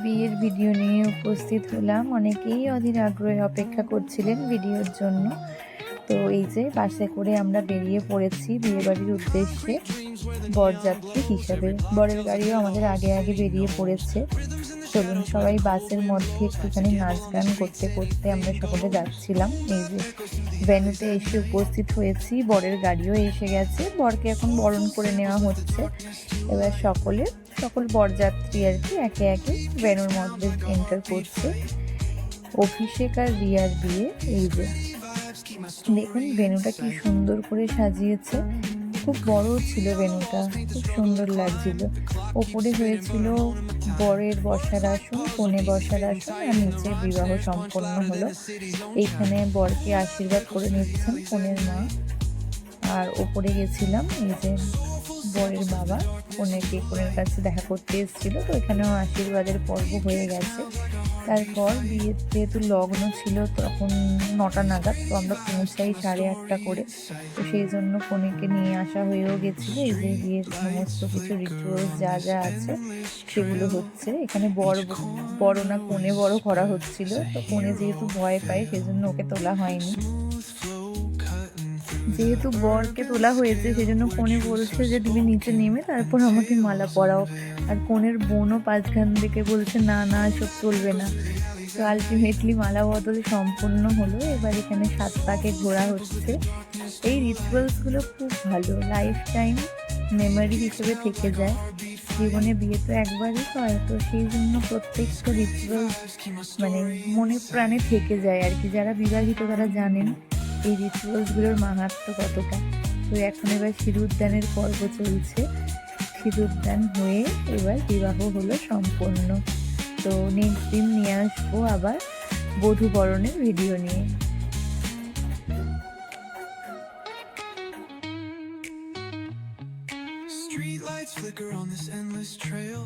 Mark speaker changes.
Speaker 1: বিয়ের ভিডিও নিয়ে উপস্থিত হলাম। অনেকেই অধীর আগ্রহে অপেক্ষা করছিলেন ভিডিওর জন্য। তো এই যে বাসে করে আমরা বেরিয়ে পড়েছি বিয়েবাড়ির উদ্দেশ্যে বরযাত্রী হিসাবে। বরের গাড়িও আমাদের আগে আগে বেরিয়ে পড়েছে। চলুন সবাই বাসের মধ্যে একটুখানি নাচ গান করতে করতে আমরা সকলে যাচ্ছিলাম। এই যে ভেন্যুতে এসে উপস্থিত হয়েছি, বরের গাড়িও এসে গেছে, বরকে এখন বরণ করে নেওয়া হচ্ছে। এবার সকল বরযাত্রী আর কি একে একে ভেন্যুর মধ্যে এন্টার করছে। অভিষেক আর রিয়ার বিয়ে। এই যে দেখুন ভেন্যুটা কি সুন্দর করে সাজিয়েছে, খুব বড় ছিল ভেন্যুটা, খুব সুন্দর লাগছিল। ওপরে হয়েছিল বরের বসার আসন, কনে বসার আসন, আর নিচে বিবাহ সম্পন্ন হলো। এইখানে বরকে আশীর্বাদ করে নিচ্ছেন কনের মা। আর ওপরে গেছিলাম, এই যে বরের বাবা কনের কাছে দেখা করতে এসেছিল, তো এখানেও আশীর্বাদের পর্ব হয়ে গেছে। তারপর বিয়ে যেহেতু লগ্ন ছিল তখন 9টা নাগাদ, তো আমরা পৌঁছাই 8:30 করে। তো সেই জন্য কনেকে নিয়ে আসা হয়েও গেছিলো। এই যে বিয়ের সমস্ত কিছু রিচুয়ালস যা যা আছে সেগুলো হচ্ছে এখানে। বড় না কনে বড় করা হচ্ছিল, তো কনে যেহেতু ভয় পায় সেজন্য ওকে তোলা হয়নি। যেহেতু বরকে তোলা হয়েছে সেজন্য কনে বলছে যে তুমি নিচে নেমে তারপর আমাকে মালা পরাও। আর কনের বোনও পাঁচখান থেকে বলছে না না সব চলবে না। তো আলটিমেটলি মালা বদল সম্পূর্ণ হলো। এবার এখানে 7 পাকে ঘোরা হচ্ছে। এই রিচুয়ালসগুলো খুব ভালো, লাইফ টাইম মেমোরি হিসেবে থেকে যায়। জীবনে বিয়ে তো একবারই হয়, তো সেই জন্য প্রত্যেকটা রিচুয়ালস মানে মনে প্রাণে থেকে যায় আর কি। যারা বিবাহিত তারা জানেন এই রিচুয়ালসগুলোর মাহাত্ম্য কতটা। তো এখন এবার সিঁদুরদানের পর্ব চলছে। সিঁদুরদান হয়ে এবার বিবাহ হলো সম্পন্ন। তো নেক্সট দিন নিয়ে আসবো আবার বধূ বরণের ভিডিও নিয়ে।
Speaker 2: Street lights flicker on this endless trail.